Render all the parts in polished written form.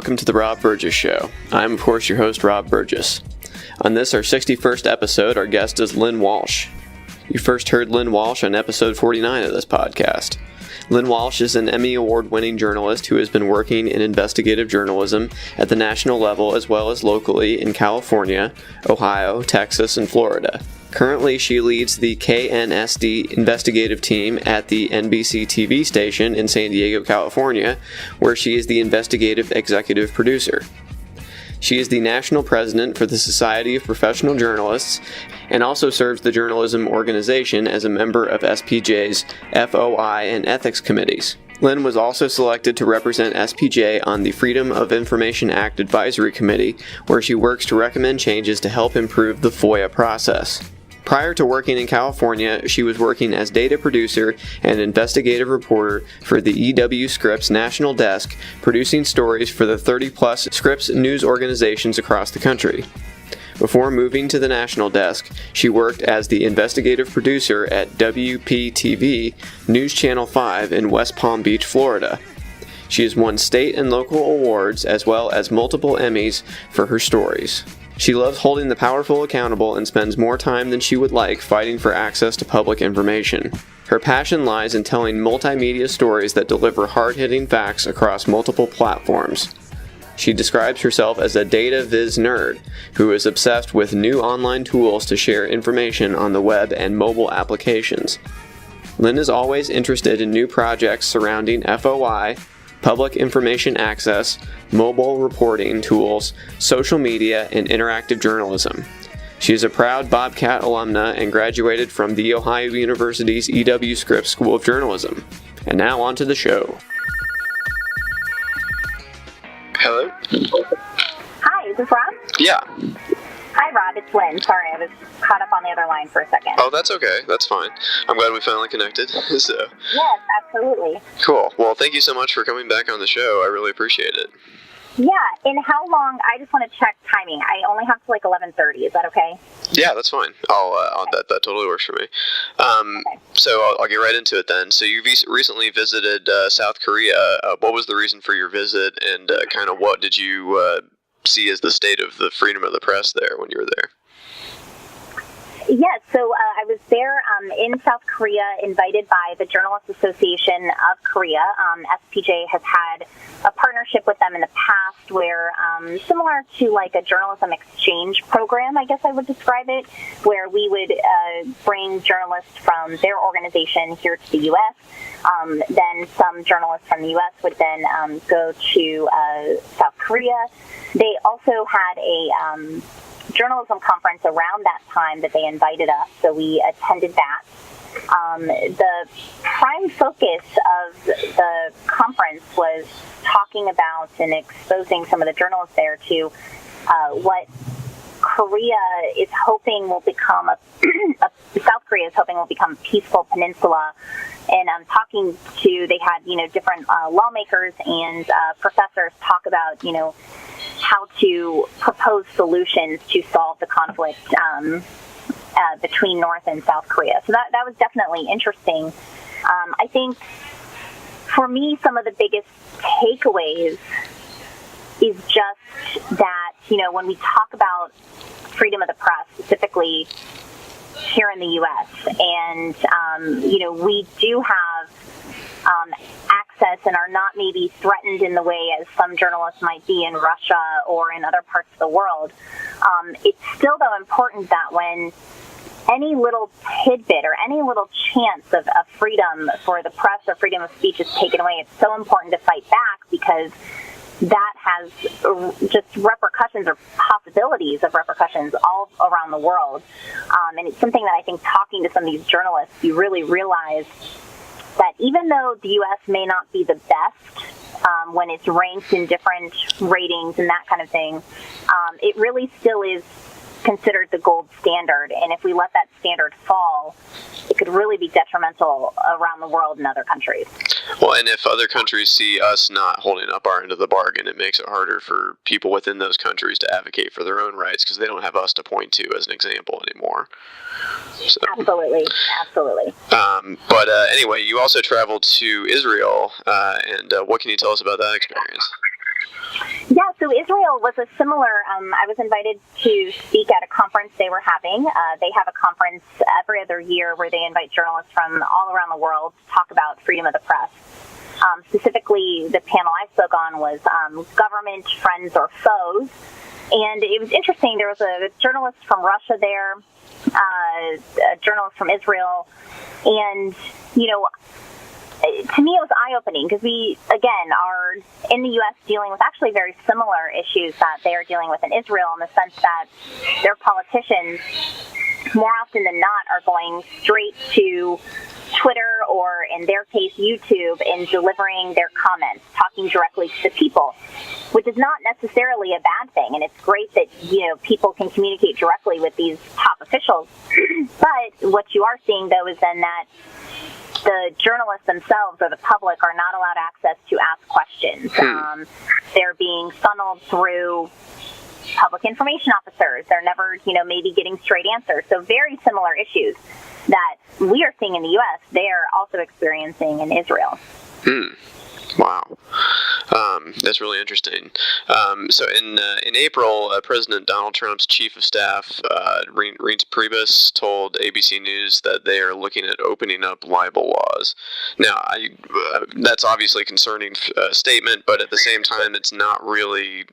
welcome to the Rob Burgess Show. I'm, of course, your host, Rob Burgess. On this, our 61st episode, our guest is Lynn Walsh. You first heard Lynn Walsh on episode 49 of this podcast. Lynn Walsh is an Emmy Award-winning journalist who has been working in investigative journalism at the national level as well as locally in California, Ohio, Texas, and Florida. Currently, she leads the KNSD investigative team at the NBC TV station in San Diego, California, where she is the Investigative Executive Producer. She is the national president for the Society of Professional Journalists and also serves the journalism organization as a member of SPJ's FOI and ethics committees. Lynn was also selected to represent SPJ on the Freedom of Information Act Advisory Committee, where she works to recommend changes to help improve the FOIA process. Prior to working in California, she was working as data producer and investigative reporter for the EW Scripps National Desk, producing stories for the 30-plus Scripps news organizations across the country. Before moving to the National Desk, she worked as the investigative producer at WPTV News Channel 5 in West Palm Beach, Florida. She has won state and local awards as well as multiple Emmys for her stories. She loves holding the powerful accountable and spends more time than she would like fighting for access to public information. Her passion lies in telling multimedia stories that deliver hard-hitting facts across multiple platforms. She describes herself as a data viz nerd who is obsessed with new online tools to share information on the web and mobile applications. Lynn is always interested in new projects surrounding FOI, public information access, mobile reporting tools, social media, and interactive journalism. She is a proud Bobcat alumna and graduated from The Ohio University's EW Scripps School of Journalism. And now on to the show. Hello? Hi, is this Rob? Yeah. Hi, Rob. It's Lynn. Sorry, I was caught up on the other line for a second. Oh, that's okay. That's fine. I'm glad we finally connected. Yes, absolutely. Cool. Well, thank you so much for coming back on the show. I really appreciate it. Yeah, and how long? I just want to check timing. I only have to 11:30. Is that okay? Yeah, that's fine. That totally works for me. Okay. So I'll get right into it then. So you recently visited South Korea. What was the reason for your visit, and kind of what did you see as the state of the freedom of the press there when you were there? Yes, so I was there in South Korea, invited by the Journalists Association of Korea. SPJ has had a partnership with them in the past where, similar to like a journalism exchange program, I guess I would describe it, where we would bring journalists from their organization here to the U.S. Then some journalists from the U.S. would then go to South Korea. They also had a journalism conference around that time that they invited us, so we attended that. The prime focus of the conference was talking about and exposing some of the journalists there to what Korea is hoping will become South Korea is hoping will become a peaceful peninsula. And they had, different lawmakers and professors talk about, how to propose solutions to solve the conflict between North and South Korea. So that was definitely interesting. I think for me, some of the biggest takeaways is just that, when we talk about freedom of the press, specifically here in the U.S., and, we do have access and are not maybe threatened in the way as some journalists might be in Russia or in other parts of the world. It's still, though, important that when any little tidbit or any little chance of freedom for the press or freedom of speech is taken away, it's so important to fight back, because that has just repercussions or possibilities of repercussions all around the world. And it's something that I think, talking to some of these journalists, you really realize that even though the U.S. may not be the best when it's ranked in different ratings and that kind of thing, it really still is considered the gold standard. And if we let that standard fall, it could really be detrimental around the world in other countries. Well, and if other countries see us not holding up our end of the bargain, it makes it harder for people within those countries to advocate for their own rights, because they don't have us to point to as an example anymore. So. Absolutely. But anyway, you also traveled to Israel, and what can you tell us about that experience? Yeah, so Israel was a similar, I was invited to speak at a conference they were having. They have a conference every other year where they invite journalists from all around the world to talk about freedom of the press. Specifically, the panel I spoke on was government, friends, or foes. And it was interesting. There was a journalist from Russia there, a journalist from Israel, and, you know, to me, it was eye-opening because we, again, are in the U.S. dealing with actually very similar issues that they are dealing with in Israel, in the sense that their politicians, more often than not, are going straight to Twitter or, in their case, YouTube, in delivering their comments, talking directly to the people, which is not necessarily a bad thing. And it's great that, you know, people can communicate directly with these top officials. But what you are seeing, though, is then that the journalists themselves or the public are not allowed access to ask questions. They're being funneled through public information officers. They're never, you know, maybe getting straight answers. So very similar issues that we are seeing in the U.S., they're also experiencing in Israel. Wow. That's really interesting. So in April, President Donald Trump's chief of staff, Reince Priebus, told ABC News that they are looking at opening up libel laws. Now, that's obviously a concerning statement, but at the same time, that's not really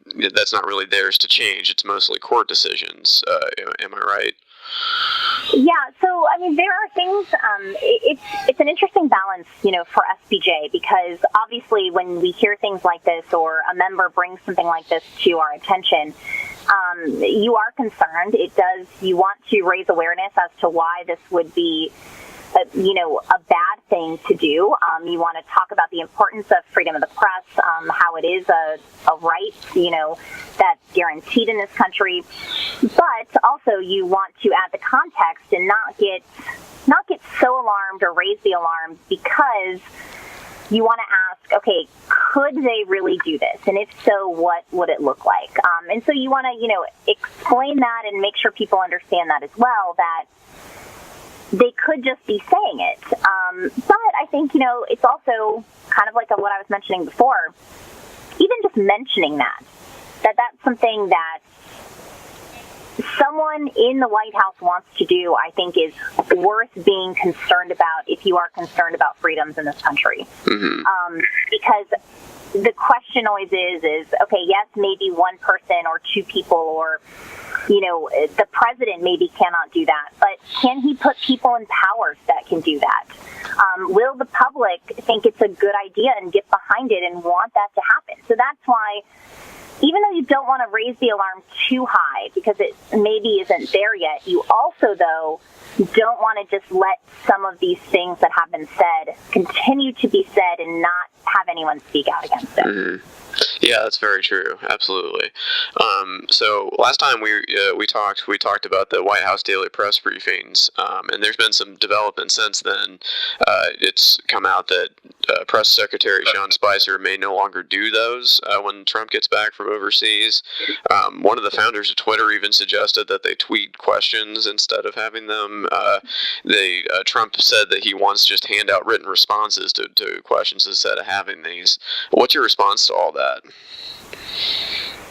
theirs to change. It's mostly court decisions. Am I right? Yeah, so I mean, there are things. It's an interesting balance, you know, for SBJ, because obviously when we hear things like this or a member brings something like this to our attention, you are concerned. You want to raise awareness as to why this would be, a bad thing to do. You want to talk about the importance of freedom of the press, how it is a right, you know, that's guaranteed in this country. But also you want to add the context and not get so alarmed or raise the alarm, because you want to ask, okay, could they really do this? And if so, what would it look like? And so you want to, explain that and make sure people understand that as well, that they could just be saying it. But I think, it's also kind of like what I was mentioning before, even just mentioning that's something that someone in the White House wants to do, I think is worth being concerned about if you are concerned about freedoms in this country. Mm-hmm. Because the question always is, okay, yes, maybe one person or two people or, the president maybe cannot do that, but can he put people in powers that can do that? Will the public think it's a good idea and get behind it and want that to happen? So that's why, even though you don't want to raise the alarm too high because it maybe isn't there yet, you also, though, don't want to just let some of these things that have been said continue to be said and not have anyone speak out against it. Mm-hmm. Yeah, that's very true. Absolutely. So last time we talked about the White House daily press briefings, and there's been some development since then. It's come out that Press Secretary Sean Spicer may no longer do those when Trump gets back from overseas. One of the founders of Twitter even suggested that they tweet questions instead of having them. Trump said that he wants to just hand out written responses to questions instead of having these. What's your response to all that?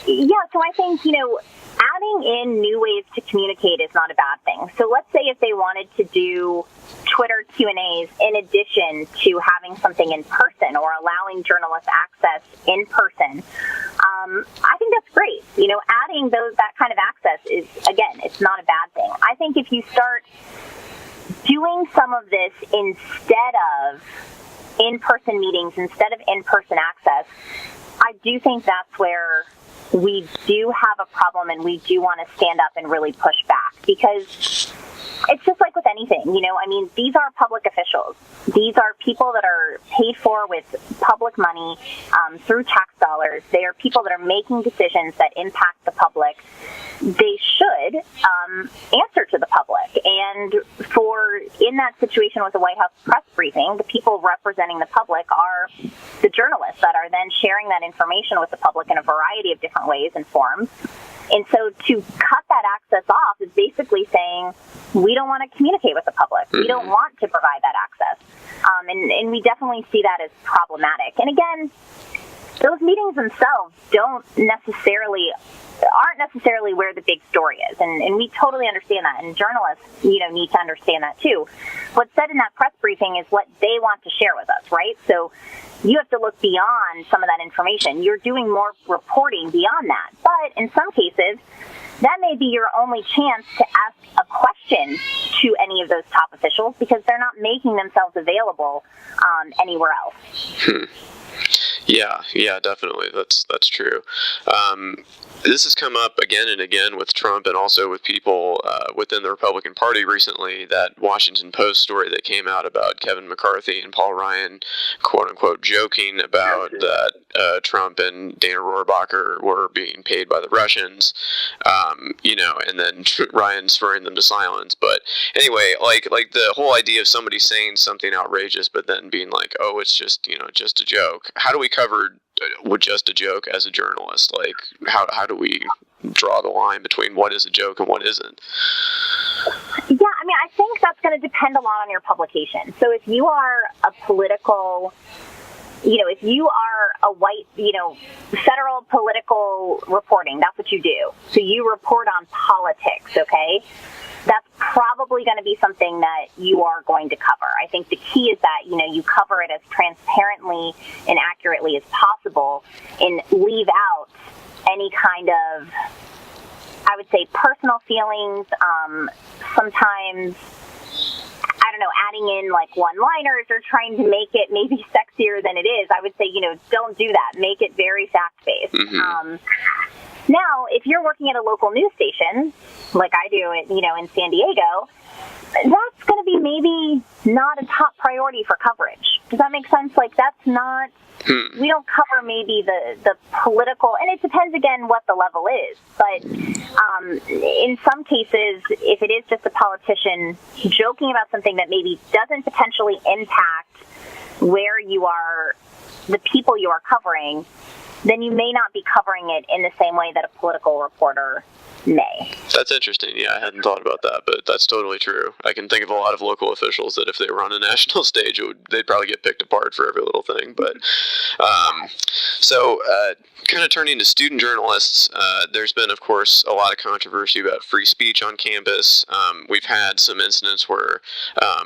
Yeah, so I think, adding in new ways to communicate is not a bad thing. So let's say if they wanted to do Twitter Q&As in addition to having something in person or allowing journalists access in person, I think that's great. Adding that kind of access is, again, it's not a bad thing. I think if you start doing some of this instead of in-person meetings, instead of in-person access, I do think that's where we do have a problem, and we do want to stand up and really push back, because it's just like with anything, these are public officials. These are people that are paid for with public money through tax dollars. They are people that are making decisions that impact the public. They should answer to the public. And in that situation with the White House press briefing, the people representing the public are the journalists that are then sharing that information with the public in a variety of different ways and forms. And so to cut that access off is basically saying, we don't want to communicate with the public. We don't want to provide that access. And we definitely see that as problematic. And again, those meetings themselves aren't necessarily where the big story is. And we totally understand that. And journalists, need to understand that too. What's said in that press briefing is what they want to share with us, right? So you have to look beyond some of that information. You're doing more reporting beyond that. But in some cases, that may be your only chance to ask a question to any of those top officials because they're not making themselves available anywhere else. Yeah, definitely. That's true. This has come up again and again with Trump and also with people within the Republican Party recently, that Washington Post story that came out about Kevin McCarthy and Paul Ryan, quote unquote, joking about that Trump and Dana Rohrabacher were being paid by the Russians, and then Ryan swearing them to silence. But anyway, like the whole idea of somebody saying something outrageous but then being like, oh, it's just, just a joke. How do we cover with just a joke as a journalist? Like, how do we draw the line between what is a joke and what isn't? Yeah, I think that's going to depend a lot on your publication. So if you are a political, if you are a white, federal political reporting, that's what you do. So you report on politics, okay? That's probably going to be something that you are going to cover. I think the key is that, you cover it as transparently and accurately as possible and leave out any kind of, I would say, personal feelings, sometimes, adding in like one-liners or trying to make it maybe sexier than it is. I would say, don't do that. Make it very fact-based. Mm-hmm. Now, if you're working at a local news station, like I do, in San Diego, that's going to be maybe not a top priority for coverage. Does that make sense? Like, that's not, we don't cover maybe the political, and it depends, again, what the level is. But in some cases, if it is just a politician joking about something that maybe doesn't potentially impact where you are, the people you are covering, then you may not be covering it in the same way that a political reporter may. That's interesting. Yeah, I hadn't thought about that, but that's totally true. I can think of a lot of local officials that if they were on a national stage, they'd probably get picked apart for every little thing. But kind of turning to student journalists, there's been, of course, a lot of controversy about free speech on campus. We've had some incidents where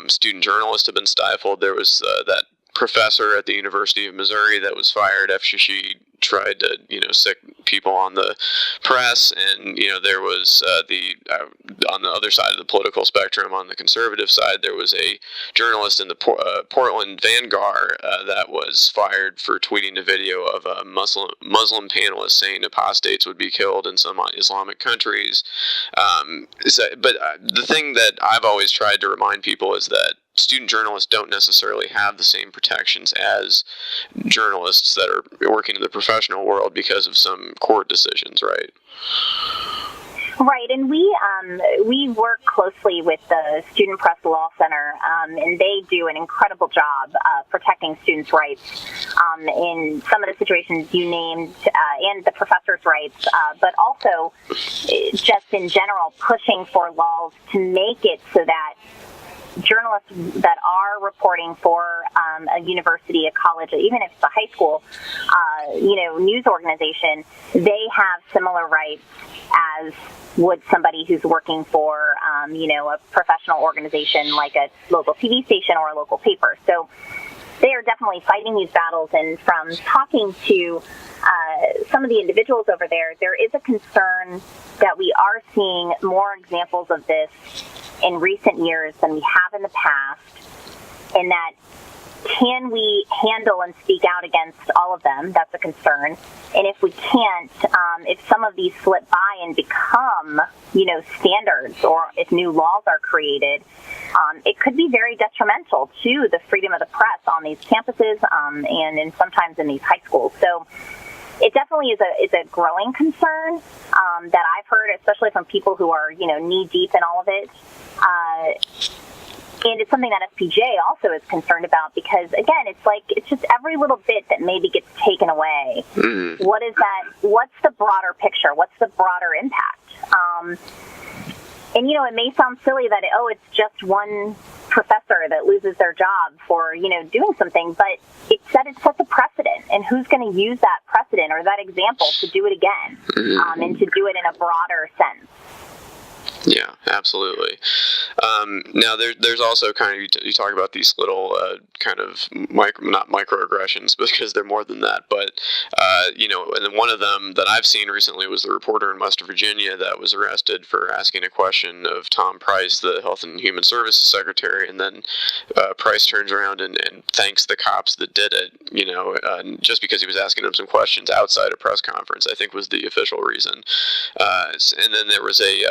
student journalists have been stifled. There was that professor at the University of Missouri that was fired after she tried to, sick people on the press, and there was on the other side of the political spectrum, on the conservative side, there was a journalist in the Portland Vanguard that was fired for tweeting a video of a Muslim panelist saying apostates would be killed in some Islamic countries. But the thing that I've always tried to remind people is that student journalists don't necessarily have the same protections as journalists that are working in the professional world because of some court decisions, right? Right, and we work closely with the Student Press Law Center, and they do an incredible job protecting students' rights in some of the situations you named, and the professors' rights, but also just in general pushing for laws to make it so that journalists that are reporting for a university, a college, even if it's a high school, news organization, they have similar rights as would somebody who's working for, a professional organization like a local TV station or a local paper. So they are definitely fighting these battles. And from talking to some of the individuals over there, there is a concern that we are seeing more examples of this in recent years than we have in the past, and that can we handle and speak out against all of them? That's a concern. And if we can't, if some of these slip by and become, standards, or if new laws are created, it could be very detrimental to the freedom of the press on these campuses and sometimes in these high schools. So it definitely is a growing concern that I've heard, especially from people who are, knee deep in all of it. And it's something that FPJ also is concerned about because, again, it's just every little bit that maybe gets taken away. Mm-hmm. What is that? What's the broader picture? What's the broader impact? And, it may sound silly that, it's just one professor that loses their job for, doing something, but it sets a precedent, and who's going to use that precedent or that example to do it again, and to do it in a broader sense. Yeah, absolutely. Now, there's also kind of, you talk about these little kind of not microaggressions, because they're more than that, but, and then one of them that I've seen recently was the reporter in West Virginia that was arrested for asking a question of Tom Price, the Health and Human Services Secretary, and then Price turns around and thanks the cops that did it, just because he was asking them some questions outside a press conference, I think was the official reason. And then there was a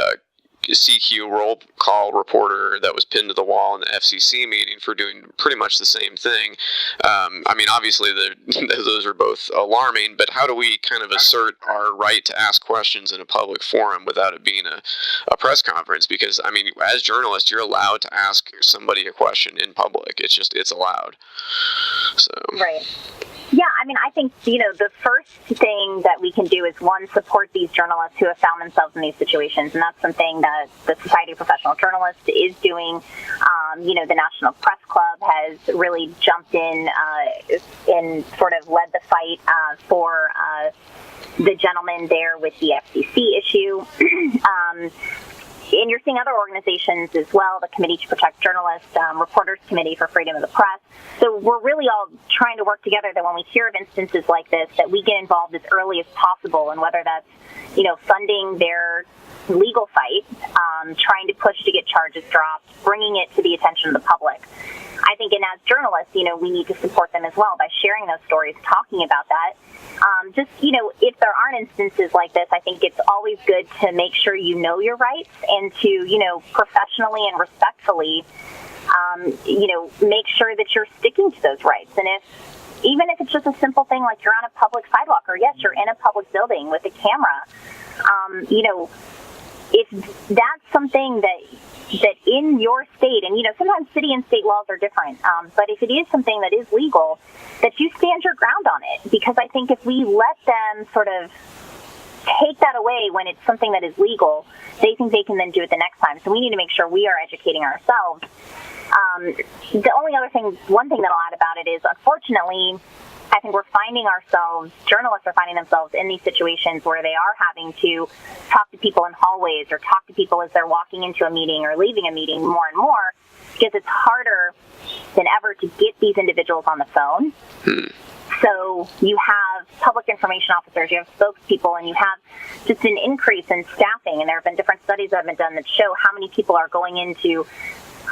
CQ roll call reporter that was pinned to the wall in the FCC meeting for doing pretty much the same thing. Obviously, those are both alarming, but how do we kind of assert our right to ask questions in a public forum without it being a press conference? Because, as journalists, you're allowed to ask somebody a question in public. It's allowed. So. Right. Yeah, I think, the first thing that we can do is, one, support these journalists who have found themselves in these situations, and that's something that the Society of Professional Journalists is doing. The National Press Club has really jumped in and sort of led the fight for the gentleman there with the FCC issue. And you're seeing other organizations as well, the Committee to Protect Journalists, Reporters Committee for Freedom of the Press. So we're really all trying to work together that when we hear of instances like this, that we get involved as early as possible, and whether that's, funding their legal fight, trying to push to get charges dropped, bringing it to the attention of the public. I think, and as journalists, we need to support them as well by sharing those stories, talking about that. If there aren't instances like this, I think it's always good to make sure you know your rights and to, professionally and respectfully, make sure that you're sticking to those rights. And even if it's just a simple thing like you're on a public sidewalk, or yes, you're in a public building with a camera, if that's something that in your state, and sometimes city and state laws are different, but if it is something that is legal, that you stand your ground on it. Because I think if we let them sort of take that away when it's something that is legal, they think they can then do it the next time. So we need to make sure we are educating ourselves. The only one thing that I'll add about it is, unfortunately, I think journalists are finding themselves in these situations where they are having to talk to people in hallways or talk to people as they're walking into a meeting or leaving a meeting more and more, because it's harder than ever to get these individuals on the phone. So you have public information officers, you have spokespeople, and you have just an increase in staffing. And there have been different studies that have been done that show how many people are going into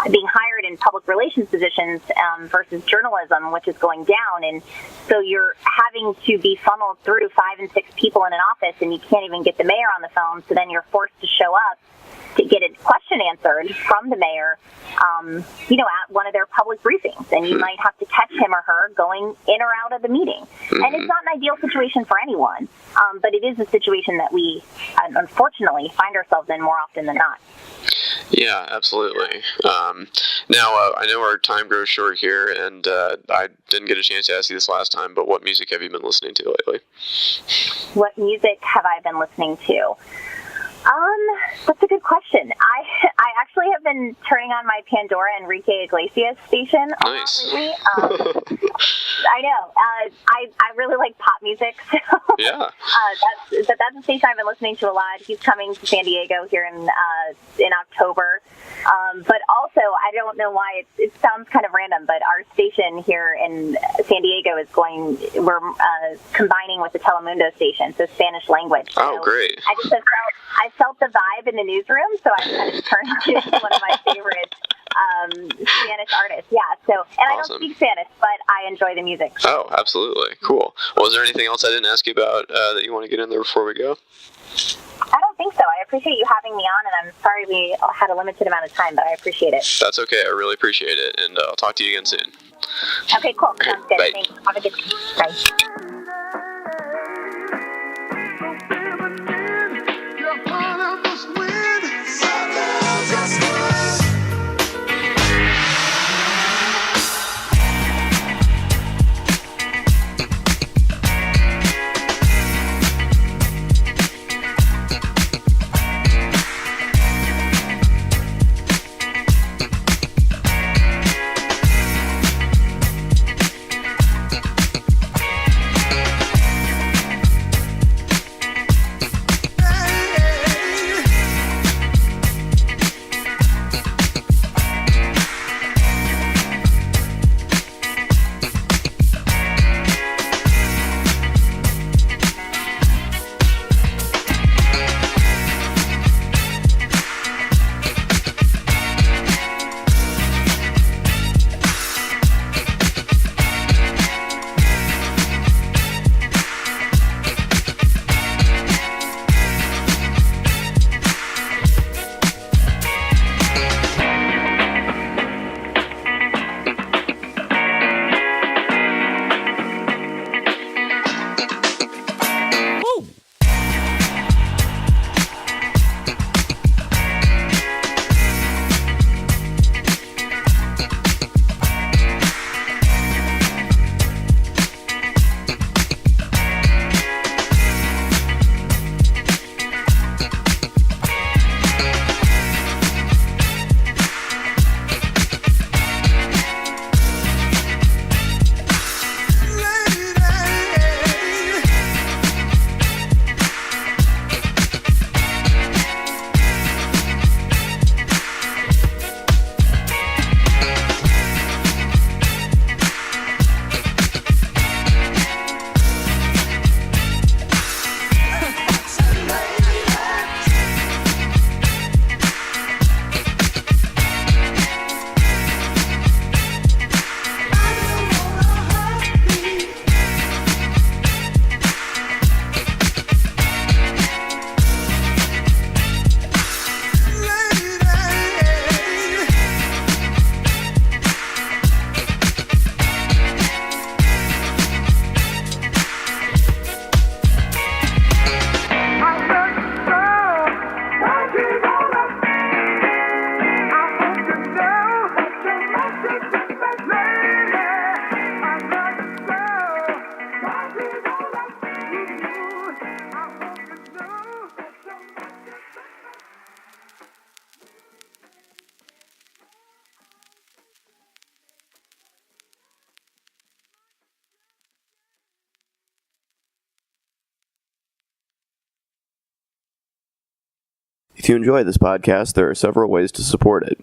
being hired in public relations positions versus journalism, which is going down. And so you're having to be funneled through 5 and 6 people in an office, and you can't even get the mayor on the phone. So then you're forced to show up to get a question answered from the mayor, at one of their public briefings. And you might have to catch him or her going in or out of the meeting. And it's not an ideal situation for anyone, but it is a situation that we, unfortunately, find ourselves in more often than not. Yeah, absolutely. Now, I know our time grows short here, and I didn't get a chance to ask you this last time, but what music have you been listening to lately? What music have I been listening to? That's a good question. I actually have been turning on my Pandora Enrique Iglesias station a lot lately. I know. I really like pop music, so yeah. That's a station I've been listening to a lot. He's coming to San Diego here in October. But also, I don't know why it sounds kind of random, but our station here in San Diego we're combining with the Telemundo station, so Spanish language. Oh, so great. I felt the vibe in the newsroom, so I kind of turned to one of my favorite Spanish artists. Yeah, so, and awesome. I don't speak Spanish, but I enjoy the music. Oh, absolutely. Cool. Well, is there anything else I didn't ask you about that you want to get in there before we go? I don't think so. I appreciate you having me on, and I'm sorry we had a limited amount of time, but I appreciate it. That's okay. I really appreciate it, and I'll talk to you again soon. Okay, cool. Sounds good. Bye. Thanks. Have a good day. Bye. If you enjoy this podcast, there are several ways to support it.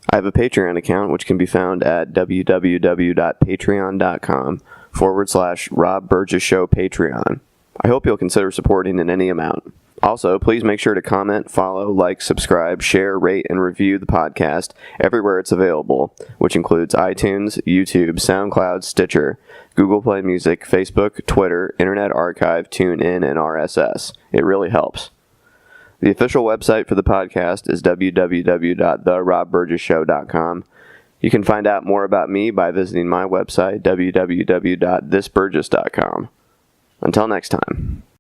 I have a Patreon account, which can be found at www.patreon.com/Rob Burgess Show Patreon. I hope you'll consider supporting in any amount. Also, please make sure to comment, follow, like, subscribe, share, rate, and review the podcast everywhere it's available, which includes iTunes, YouTube, SoundCloud, Stitcher, Google Play Music, Facebook, Twitter, Internet Archive, TuneIn, and RSS. It really helps. The official website for the podcast is www.therobburgesshow.com. You can find out more about me by visiting my website, www.thisburgess.com. Until next time.